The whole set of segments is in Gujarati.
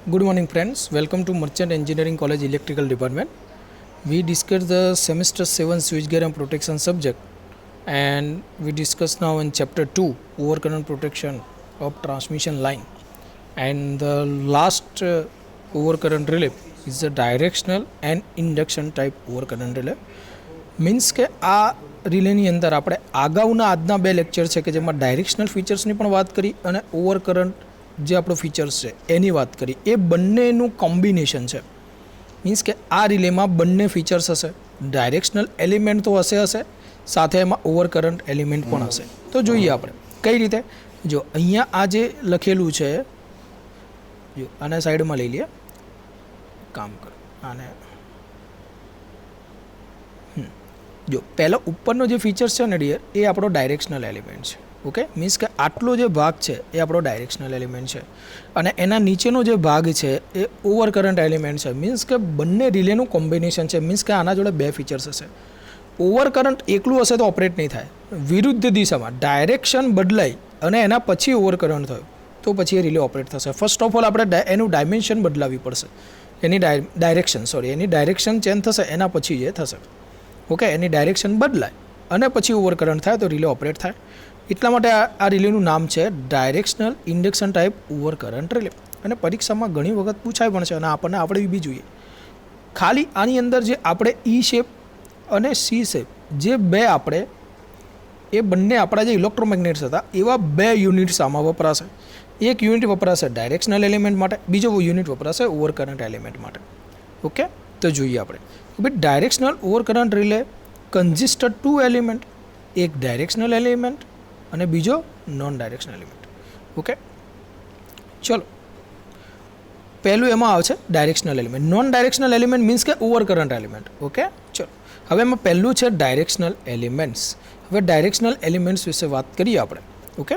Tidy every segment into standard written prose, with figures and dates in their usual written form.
Good morning, friends. Welcome to Merchant Engineering College Electrical Department. We discussed the semester 7 switchgear and protection subject, and we discuss now in chapter 2 overcurrent protection of transmission line. And the last overcurrent relay is the directional and induction type overcurrent relay. Means કે આ રિલેની અંદર આપણે અગાઉના આજના બે લેક્ચર છે કે જેમાં ડાયરેક્શનલ ફીચર્સની પણ વાત કરી અને ઓવર કરંટ જે આપણો ફીચર્સ છે એની વાત કરી. એ બંનેનું કોમ્બિનેશન છે. મીન્સ કે આ રિલેમાં બંને ફીચર્સ હશે, ડાયરેક્શનલ એલિમેન્ટ તો હશે સાથે એમાં ઓવર કરંટ એલિમેન્ટ પણ હશે. તો જોઈએ આપણે કઈ રીતે. જો અહીંયા આ જે લખેલું છે, જો આને સાઈડમાં લઈ લઈએ, કામ કરો આને. જો પહેલો ઉપરનો જે ફીચર્સ છે ને ડિયર, એ આપણો ડાયરેક્શનલ એલિમેન્ટ છે. ઓકે, મીન્સ કે આટલો જે ભાગ છે એ આપણો ડાયરેક્શનલ એલિમેન્ટ છે અને એના નીચેનો જે ભાગ છે એ ઓવર કરંટ એલિમેન્ટ છે. મીન્સ કે બંને રિલેનું કોમ્બિનેશન છે. મીન્સ કે આના જોડે બે ફીચર્સ હશે. ઓવર કરંટ એકલું હશે તો ઓપરેટ નહીં થાય. વિરુદ્ધ દિશામાં ડાયરેક્શન બદલાઈ અને એના પછી ઓવર કરંટ થયો તો પછી એ રિલે ઓપરેટ થશે. ફર્સ્ટ ઓફ ઓલ આપણે એનું ડાયમેન્શન બદલાવી પડશે, એની ડાયરેક્શન ચેન્જ થશે એના પછી જે થશે. ઓકે, એની ડાયરેક્શન બદલાય અને પછી ઓવર કરંટ થાય તો રિલે ઓપરેટ થાય. એટલા માટે આ રિલેનું નામ છે directional induction type over current relay. અને પરીક્ષામાં ઘણી વખત પૂછાય પણ છે અને આપણને આવડવી બી જોઈએ. ખાલી આની અંદર જે આપણે ઈ શેપ અને સી શેપ જે બે આપણે એ બંને આપણા જે ઇલેક્ટ્રોમેગ્નેટ્સ હતા એવા બે યુનિટ્સ આમાં વપરાશે. એક યુનિટ વપરાશે ડાયરેક્શનલ એલિમેન્ટ માટે, બીજો યુનિટ વપરાશે ઓવર કરંટ એલિમેન્ટ માટે. ઓકે, તો જોઈએ આપણે ભાઈ directional over current relay consisted to element, એક ડાયરેક્શનલ એલિમેન્ટ અને બીજો નોન ડાયરેક્શનલ એલિમેન્ટ. ઓકે, ચલો પહેલું એમાં આવશે directional element. Non directional element means કે ઓવર કરંટ એલિમેન્ટ. ઓકે, ચલો હવે એમાં પહેલું છે ડાયરેક્શનલ એલિમેન્ટ્સ. હવે ડાયરેક્શનલ એલિમેન્ટ્સ વિશે વાત કરીએ આપણે. ઓકે,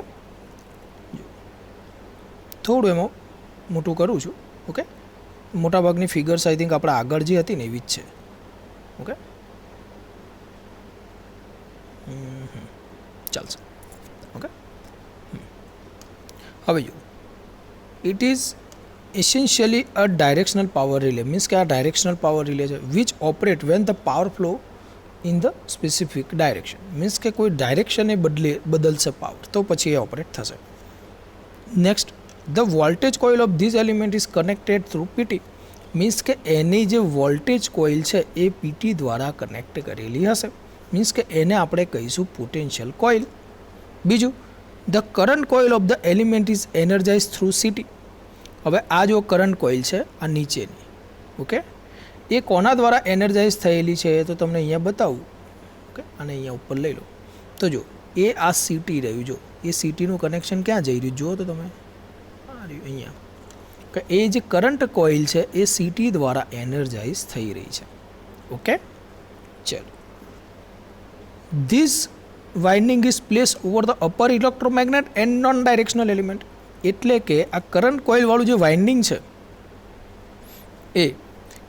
થોડું એમાં મોટું કરું છું. ઓકે, મોટાભાગની ફિગર્સ આઈ થિંક આપણે આગળ જે હતી ને એવી જ છે. ઓકે, ચાલશે. ઓકે, હવે જો it is essentially a directional power relay. Means કે આ ડાયરેક્શનલ પાવર રિલે છે which operate when the power flow in the specific direction. Means કે કોઈ ડાયરેક્શને બદલશે પાવર તો પછી એ ઓપરેટ થશે. Next, the voltage coil of this element is connected through PT. Means કે એની જે વોલ્ટેજ કોઇલ છે એ પીટી દ્વારા કનેક્ટ કરેલી હશે. મીન્સ કે એને આપણે કહીશું પોટેન્શિયલ કોઇલ. બીજું, the current coil of the element is energize through CT. હવે આ જો કરંટ કોઇલ છે આ નીચેની, ઓકે, એ કોના દ્વારા એનર્જાઇઝ થયેલી છે તો તમને અહીંયા બતાવું. ઓકે, અને અહીંયા ઉપર લઈ લો તો જો એ આ સીટી રહ્યું, જો એ સીટીનું કનેક્શન ક્યાં જઈ રહ્યું જુઓ તો તમે અહીંયા કે એ જે કરંટ કોઇલ છે એ સીટી દ્વારા એનર્જાઇઝ થઈ રહી છે. ઓકે, ચલો this winding is place over the upper electromagnet and non directional element. એટલે કે આ કરંટ કોઇલવાળું જે વાઇન્ડિંગ છે એ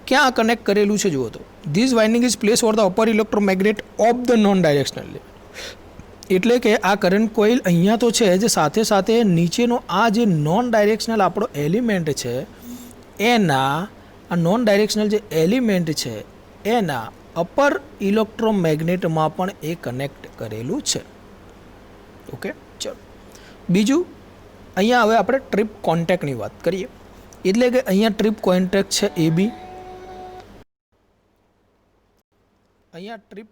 ક્યાં કનેક્ટ કરેલું છે જુઓ તો this winding is place over the upper electromagnet of the non directional element. એટલે કે આ કરંટ કોઇલ અહીંયા તો છે જ, સાથે સાથે નીચેનો આ જે નોન ડાયરેક્શનલ આપણો એલિમેન્ટ છે એના આ નોન ડાયરેક્શનલ જે એલિમેન્ટ છે એના અપર ઇલેક્ટ્રોમેગ્નેટમાં પણ એ કનેક્ટ કરેલું છે. ઓકે, ચલો બીજું અહીંયા હવે આપણે ટ્રીપ કોન્ટેક્ટની વાત કરીએ. એટલે કે અહીંયા ટ્રીપ કોન્ટેક્ટ છે એ બી, અહીંયા ટ્રીપ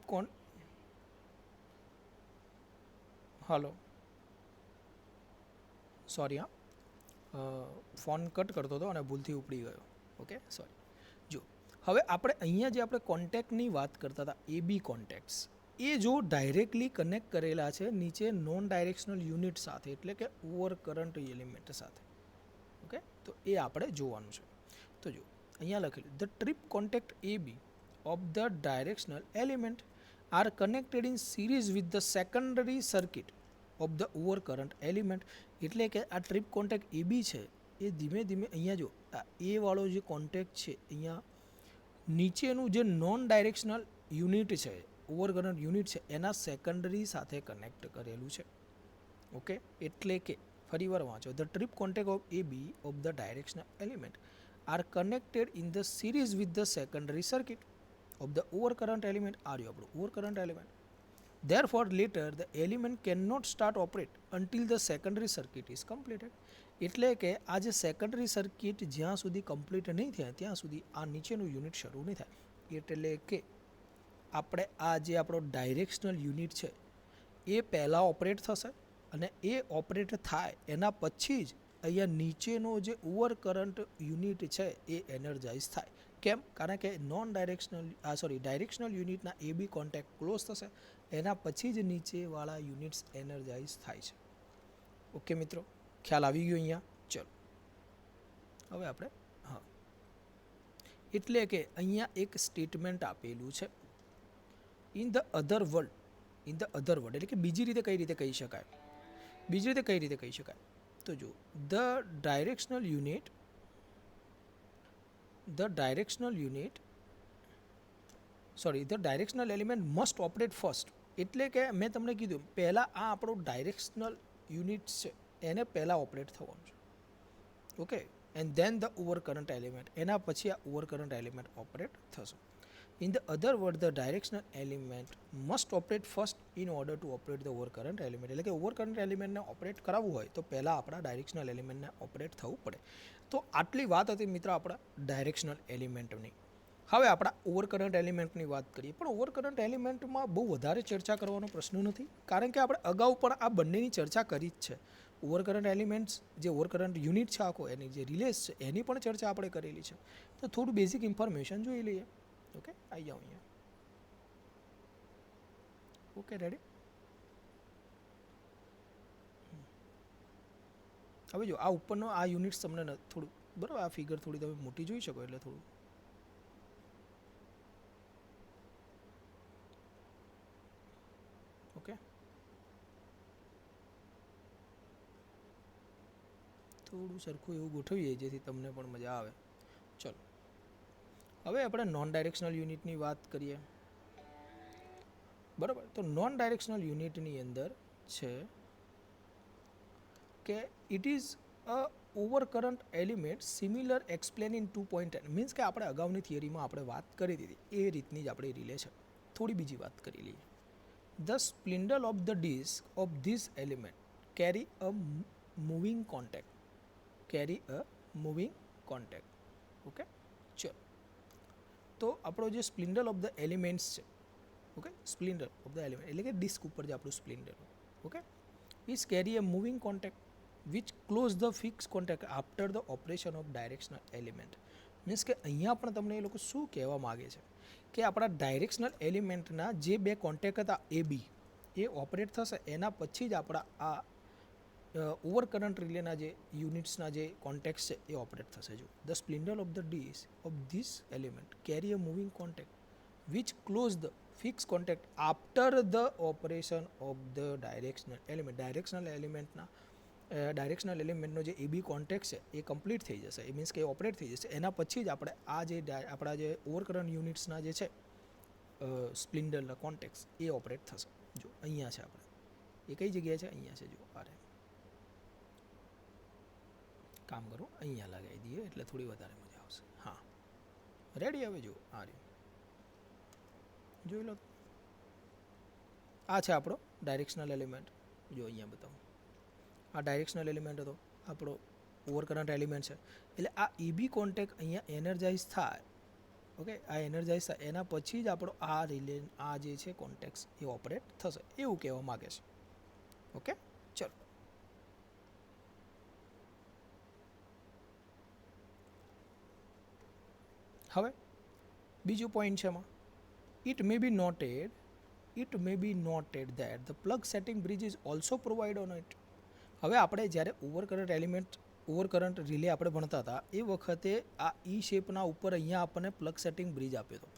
હલો સોરી, હા ફોન કટ કરતો હતો અને ભૂલથી ઉપડી ગયો. Okay, sorry. જો હવે આપણે અહીંયા જે આપણે કોન્ટેક્ટની વાત કરતા હતા એ બી કોન્ટેક્ટ્સ, એ જો ડાયરેક્ટલી કનેક્ટ કરેલા છે નીચે નોન ડાયરેક્શનલ યુનિટ સાથે, એટલે કે ઓવર કરંટ એલિમેન્ટ સાથે. ઓકે, તો એ આપણે જોવાનું છે. તો જો અહીંયા લખેલું the trip contact A B of the directional element are connected in series with the secondary circuit of the over current element. એટલે કે આ ટ્રીપ કોન્ટેક્ટ એ બી છે એ ધીમે ધીમે અહીંયા જો આ એ વાળો જે કોન્ટેક્ટ છે અહીંયા નીચેનું જે નોન ડાયરેક્શનલ યુનિટ છે ઓવર કરંટ યુનિટ છે એના સેકન્ડરી સાથે કનેક્ટ કરેલું છે. ઓકે, એટલે કે ફરીવાર વાંચો. The trip contact of A B of the directional element are connected in the series with the secondary circuit of the over current element આપણું over current element. Therefore, later the element cannot start operate until the secondary circuit is completed. એટલે કે આ જે સેકન્ડરી સર્કિટ જ્યાં સુધી કમ્પ્લીટ નહીં થાય ત્યાં સુધી આ નીચેનું યુનિટ શરૂ નહીં થાય. એટલે કે આપણે આ જે આપણો ડાયરેક્શનલ યુનિટ છે એ પહેલાં ઓપરેટ થશે અને એ ઓપરેટ થાય એના પછી જ અહીંયા નીચેનો જે ઓવર કરંટ યુનિટ છે એ એનર્જાઇઝ થાય. કેમ? કારણ કે ડાયરેક્શનલ યુનિટના એ બી કોન્ટેક્ટ ક્લોઝ થશે, એના પછી જ નીચેવાળા યુનિટ્સ એનર્જાઇઝ થાય છે. ઓકે મિત્રો, ખ્યાલ આવી ગયો અહીંયા? ચલો હવે આપણે એટલે કે અહીંયા એક સ્ટેટમેન્ટ આપેલું છે ઇન ધ અધર વર્લ્ડ. એટલે કે બીજી રીતે કઈ રીતે કહી શકાય? તો જો the directional element must operate first. એટલે કે મેં તમને કીધું પહેલાં આ આપણો ડાયરેક્શનલ યુનિટ છે એને પહેલાં ઓપરેટ થવાનું છે. Okay, and then the over current element, એના પછી આ ઓવર કરંટ એલિમેન્ટ ઓપરેટ થશે. In the other word the directional element must operate first in order to operate the over current element. એટલે કે ઓવર કરંટ એલિમેન્ટને ઓપરેટ કરાવવું હોય તો પહેલાં આપણા ડાયરેક્શનલ એલિમેન્ટને ઓપરેટ થવું પડે. તો આટલી વાત હતી મિત્ર આપણા ડાયરેક્શનલ એલિમેન્ટની. હવે આપણા ઓવર કરંટ એલિમેન્ટની વાત કરીએ. પણ ઓવર કરંટ એલિમેન્ટમાં બહુ વધારે ચર્ચા કરવાનો પ્રશ્ન નથી, કારણ કે આપણે અગાઉ પણ આ બંનેની ચર્ચા કરી જ છે. ઓવર કરંટ એલિમેન્ટ્સ જે ઓવર કરંટ યુનિટ છે આખો, એની જે રિલેસ છે એની પણ ચર્ચા આપણે કરેલી છે. તો થોડું બેઝિક ઇન્ફોર્મેશન જોઈ લઈએ. ઓકે, આવી જાઓ અહીંયા. Okay, ready? હવે જો આ ઉપરનો આ યુનિટ્સ તમને થોડું બરાબર, આ ફિગર થોડી તમે મોટી જોઈ શકો એટલે થોડું ઓકે, થોડું સરખું એવું ગોઠવીએ જેથી તમને પણ મજા આવે. ચલો હવે આપણે નોન ડાયરેક્શનલ યુનિટની વાત કરીએ. બરાબર, તો નોન ડાયરેક્શનલ યુનિટની અંદર છે કે it is a over current element similar explain in 2.10. Means કે આપણે અગાઉની થિયરીમાં આપણે વાત કરી દીધી એ રીતની જ આપણી રિલે છે. થોડી બીજી વાત કરી લઈએ. The spindle of the disc of this element carry a moving contact. Okay, ચલો તો આપણો જે સ્પ્લિન્ડલ ઓફ ધ એલિમેન્ટ્સ છે, okay, spindle of the element એટલે કે ડિસ્ક ઉપર જે આપણું spindle, okay, is carry a moving contact which close the fix contact after the operation of directional element. Means કે અહીંયા પણ તમને એ લોકો શું કહેવા માગે છે કે આપણા ડાયરેક્શનલ એલિમેન્ટના જે બે કોન્ટેક્ટ હતા એ બી એ ઓપરેટ થશે, એના પછી જ આપણા આ ઓવર કરંટ રિલેના જે યુનિટ્સના જે કોન્ટેક્ટ છે એ ઓપરેટ થશે. જો the spindle of the disc of this element carry a moving contact which close the fix contact after the operation of the directional element. Directional એલિમેન્ટનો જે એબી કોન્ટેક્ટ છે એ કમ્પ્લીટ થઈ જશે, એ મીન્સ કે એ ઓપરેટ થઈ જશે. એના પછી જ આપણે આ જે આપણા જે ઓવર કરંટ યુનિટ્સના જે છે સ્પ્લિન્ડરના કોન્ટેક્ટ્સ એ ઓપરેટ થશે. જો અહીંયા છે આપણે, એ કઈ જગ્યાએ છે? અહીંયા છે. જો અરે કામ કરું, અહીંયા લગાવી દઈએ એટલે થોડી વધારે મજા આવશે. હા, રેડી? હવે જો આ રહ્યું, જોઈ લો. આ છે આપણો ડાયરેક્શનલ એલિમેન્ટ. જો અહીંયા બતાવું, આ ડાયરેક્શનલ એલિમેન્ટ હતો, આપણો ઓવર કરંટ એલિમેન્ટ છે. એટલે આ એબી કોન્ટેક્ટ અહીંયા એનર્જાઇઝ થાય. ઓકે, આ એનર્જાઇઝ થાય એના પછી જ આપણો આ રિલે આ જે છે કોન્ટેક્ટ એ ઓપરેટ થશે, એવું કહેવા માગે છે. ઓકે, ચલો હવે બીજું પોઈન્ટ છે એમાં, it may be noted that the plug setting bridge is also provide on it. હવે આપણે જ્યારે ઓવર કરંટ રિલે આપણે ભણતા હતા એ વખતે આ ઈ શેપના ઉપર અહીંયા આપણને પ્લગ સેટિંગ બ્રિજ આપ્યો હતો.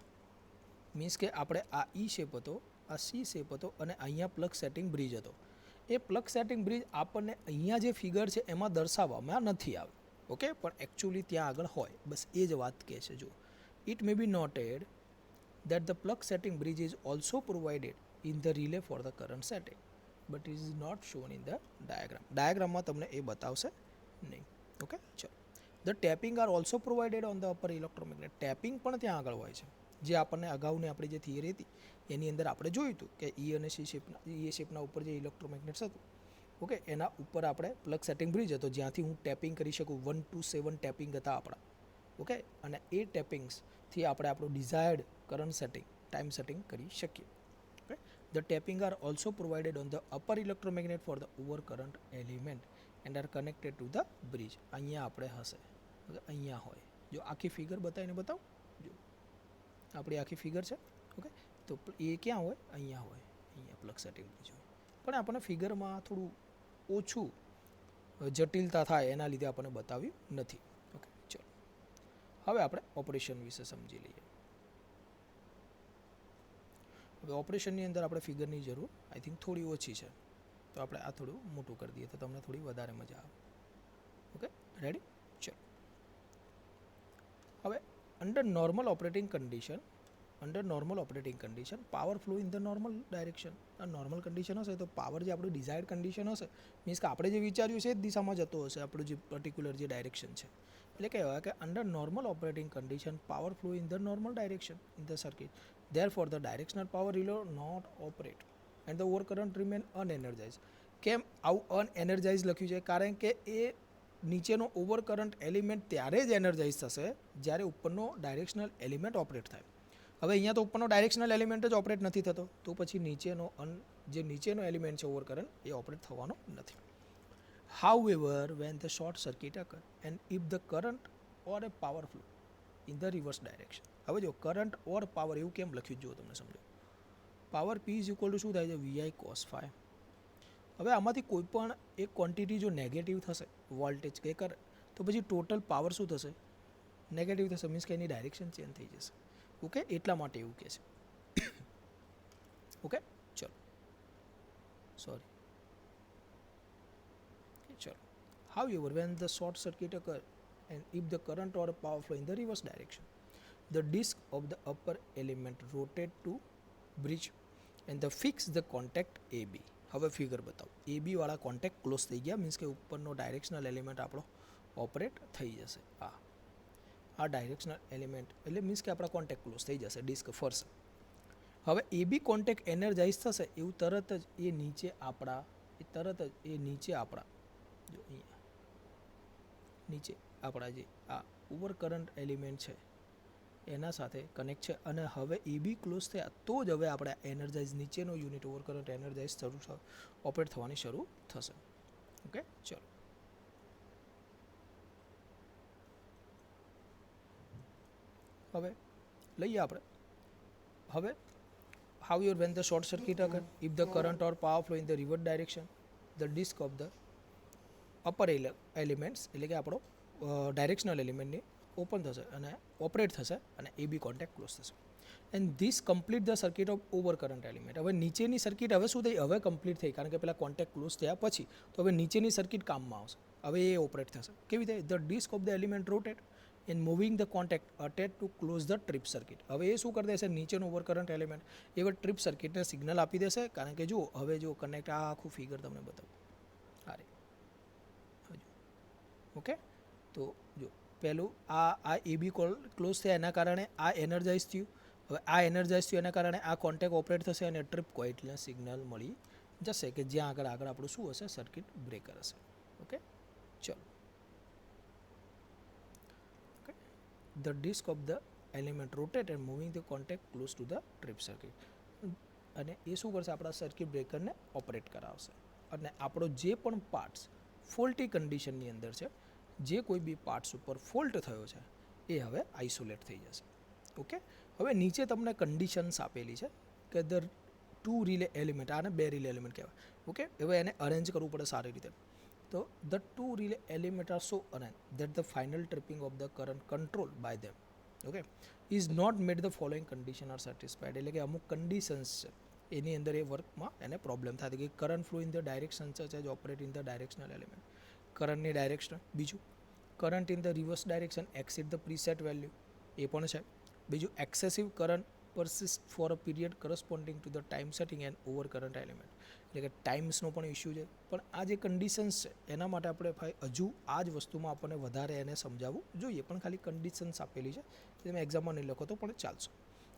મીન્સ કે આપણે આ ઈ શેપ હતો, આ સી શેપ હતો અને અહીંયા પ્લગ સેટિંગ બ્રિજ હતો. એ પ્લગ સેટિંગ બ્રિજ આપણને અહીંયા જે ફિગર છે એમાં દર્શાવવામાં નથી આવે. ઓકે, પણ એકચ્યુઅલી ત્યાં આગળ હોય, બસ એ જ વાત કહે છે. જો it may be noted that the plug setting bridge is also provided in the relay for the current setting. But it is not shown in the ડાયાગ્રામમાં તમને એ બતાવશે નહીં. ઓકે, ચલો. The tapping are also provided on the upper electromagnet. Tapping પણ ત્યાં આગળ હોય છે, જે આપણને અગાઉની આપણી જે થિયરી હતી એની અંદર આપણે જોયું હતું કે ઈ અને સી શેપના શેપના ઉપર જે ઇલેક્ટ્રોમેગ્નેટ્સ હતું, ઓકે, એના ઉપર આપણે પ્લગ સેટિંગ બ્રિજ હતો જ્યાંથી હું ટેપિંગ કરી શકું. 1 to 7 ટેપિંગ હતા આપણા. ઓકે, અને એ ટેપિંગ્સથી આપણે આપણું desired current setting, time setting કરી શકીએ. Okay, the tapping are also provided on the upper electromagnet for the over current element and are connected to the bridge. અહીંયા આપણે હશે, અહીંયા હોય. જો આખી ફિગર બતાવીને બતાવું, જો આપણી આખી ફિગર છે. ઓકે, તો એ ક્યાં હોય? અહીંયા હોય, અહીંયા પ્લગ સેટિંગ બ્રિજ હોય. પણ આપણને ફિગરમાં થોડું ઓછું જટિલતા થાય એના લીધે આપણને બતાવ્યું નથી. ઓકે, ચલો હવે આપણે ઓપરેશન વિશે સમજી લઈએ. હવે ઓપરેશનની અંદર આપણે ફિગરની જરૂર આઈ થિંક થોડી ઓછી છે, તો આપણે આ થોડું મોટું કરી દઈએ તો તમને થોડી વધારે મજા આવે. Okay, ready? ચલો. હવે under normal operating condition power flow in the normal direction. આ નોર્મલ કન્ડિશન હશે તો પાવર જે આપણું ડિઝાયર્ડ કન્ડિશન હશે, મીન્સ કે આપણે જે વિચાર્યું છે એ જ દિશામાં જતો હશે આપણું જે પર્ટિક્યુલર જે ડાયરેક્શન છે. એટલે કહેવાય કે under normal operating condition power flow in the normal direction in the circuit. Therefore the directional power will not operate and the over current remain unenergise. કેમ આવું અનએનર્જાઇઝ લખ્યું છે? કારણ કે એ નીચેનો ઓવર કરંટ એલિમેન્ટ ત્યારે જ એનર્જાઇઝ થશે જ્યારે ઉપરનો ડાયરેક્શનલ એલિમેન્ટ ઓપરેટ થાય. હવે અહીંયા તો ઉપરનો ડાયરેક્શનલ એલિમેન્ટ જ ઓપરેટ નથી થતો, તો પછી જે નીચેનો એલિમેન્ટ છે ઓવર કરંટ, એ ઓપરેટ થવાનો નથી. However, when the short circuit occur and if the current or a power flow in the reverse direction. હવે જો કરંટ ઓર પાવર એવું કેમ લખ્યું જો તમને સમજો. Power P is equal to શું થાય છે? VI cos phi. હવે આમાંથી કોઈ પણ એક ક્વોન્ટિટી જો નેગેટિવ થશે, વોલ્ટેજ કે કરે, તો પછી ટોટલ પાવર શું થશે? નેગેટિવ થશે. મીન્સ કે એની ડાયરેક્શન ચેન્જ થઈ જશે. ઓકે, એટલા માટે એવું કહે છે. ઓકે, ચલો, સોરી. ચલો. However, when the short circuit occur and if the current or power flow in the reverse direction, the disk of the upper element rotate to bridge and the fix the contact AB. હવે ફિગર બતાવો. AB વાળા કોન્ટેક્ટ ક્લોઝ થઈ ગયા, મીન્સ કે ઉપરનો ડાયરેક્શનલ એલિમેન્ટ આપણો ઓપરેટ થઈ જશે. આ ડાયરેક્શનલ એલિમેન્ટ એટલે મીન્સ કે આપણા કોન્ટેક્ટ ક્લોઝ થઈ જશે, ડિસ્ક ફરશે. હવે AB કોન્ટેક્ટ એનર્જાઇઝ થશે એવું તરત જ એ નીચે આપણા જો અહીંયા નીચે આપણા જે આ ઓવર કરંટ એલિમેન્ટ છે એના સાથે કનેક્ટ છે, અને હવે એ બી ક્લોઝ થયા તો જ હવે આપણે એનર્જાઇઝ નીચેનો unit over current energize operate થવાની શરૂ થશે. ઓકે, ચલો. હવે લઈએ આપણે. હવે however when the short circuit occur, if the current or power flow in the reverse direction, the disk of the upper elements એટલે કે આપણો ડાયરેક્શનલ એલિમેન્ટની ઓપન થશે અને ઓપરેટ થશે અને એ બી કોન્ટેક્ટ ક્લોઝ થશે. And this complete the circuit of over current element. હવે નીચેની સર્કિટ હવે શું થઈ? હવે કમ્પ્લીટ થઈ, કારણ કે પેલા કોન્ટેક્ટ ક્લોઝ થયા પછી તો હવે નીચેની સર્કિટ કામમાં આવશે. હવે એ ઓપરેટ થશે. કેવી થાય? The disc of the element rotate and moving the contact attach to close the trip circuit. હવે એ શું કરી દેશે? નીચેનો ઓવર કરંટ એલિમેન્ટ એ ટ્રીપ સર્કિટને સિગ્નલ આપી દેશે, કારણ કે જુઓ હવે જો કનેક્ટ આ આખું ફિગર તમને બતાવું. ઓકે, તો જો પહેલું આ એ બી ક્લોઝ થયા એના કારણે આ એનર્જાઇઝ થયું. હવે આ એનર્જાઇઝ થયું એના કારણે આ કોન્ટેક્ટ ઓપરેટ થશે અને ટ્રીપ કોઇલને સિગ્નલ મળી જશે કે જ્યાં આગળ આપણું શું હશે? સર્કિટ બ્રેકર હશે. ઓકે, ચલો. Okay, the disc of the element rotate and moving the contact close to the trip circuit. અને એ શું કરશે? આપણા સર્કિટ બ્રેકરને ઓપરેટ કરાવશે. અને આપણો જે પણ પાર્ટ્સ ફોલ્ટી કન્ડિશનની અંદર છે, જે કોઈ બી પાર્ટ્સ ઉપર ફોલ્ટ થયો છે એ હવે આઇસોલેટ થઈ જશે. ઓકે, હવે નીચે તમને કન્ડિશન્સ આપેલી છે કે ધ ટુ રિલે એલિમેન્ટ, આને બે રિલે એલિમેન્ટ કહેવાય. ઓકે, હવે એને અરેન્જ કરવું પડે સારી રીતે. તો the two relay element are so arrange that the final tripping of the current control by them. Okay, is not made the following condition are satisfied. એટલે કે અમુક કન્ડિશન્સ છે એની અંદર એ વર્કમાં એને પ્રોબ્લેમ થાય કે current flow in the direction such as operate in the directional element. કરંટની ડાયરેક્શન. બીજું, current in the reverse direction exceed the preset value, એ પણ છે. બીજું, excessive current persist for a period corresponding to the time setting and over current element. એટલે કે ટાઈમ્સનો પણ ઇસ્યુ છે, પણ આ જે કન્ડિશન્સ છે એના માટે આપણે ભાઈ હજુ આ જ વસ્તુમાં આપણને વધારે એને સમજાવવું જોઈએ, પણ ખાલી કન્ડિશન્સ આપેલી છે કે તમે એક્ઝામમાં નહીં લખો તો પણ ચાલશે.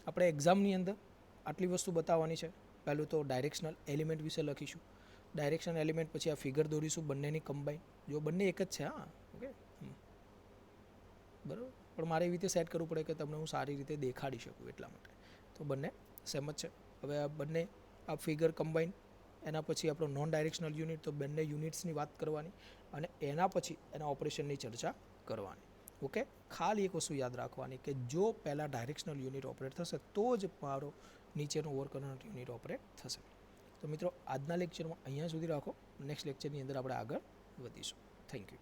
આપણે એક્ઝામની અંદર આટલી વસ્તુ બતાવવાની છે. પહેલું તો ડાયરેક્શનલ એલિમેન્ટ વિશે લખીશું. ડાયરેક્શનલ એલિમેન્ટ પછી આ ફિગર દોરીશું બંનેની કમ્બાઈન. જો બંને એક જ છે, હા ઓકે બરાબર, પણ મારે એવી રીતે સેટ કરવું પડે કે તમને હું સારી રીતે દેખાડી શકું એટલા માટે. તો બંને સેમ જ છે. હવે આ બંને આ ફિગર કમ્બાઈન, એના પછી આપણો નોન ડાયરેક્શનલ યુનિટ, તો બંને યુનિટ્સની વાત કરવાની અને એના પછી એના ઓપરેશનની ચર્ચા કરવાની. ઓકે, ખાલી એક વસ્તુ યાદ રાખવાની કે જો પહેલાં ડાયરેક્શનલ યુનિટ ઓપરેટ થશે તો જ મારો નીચેનો ઓવર કરંટ યુનિટ ઓપરેટ થશે. તો મિત્રો આજના લેક્ચરમાં અહીંયા સુધી રાખો. નેક્સ્ટ લેક્ચરની અંદર આપણે આગળ વધીશું. Thank you.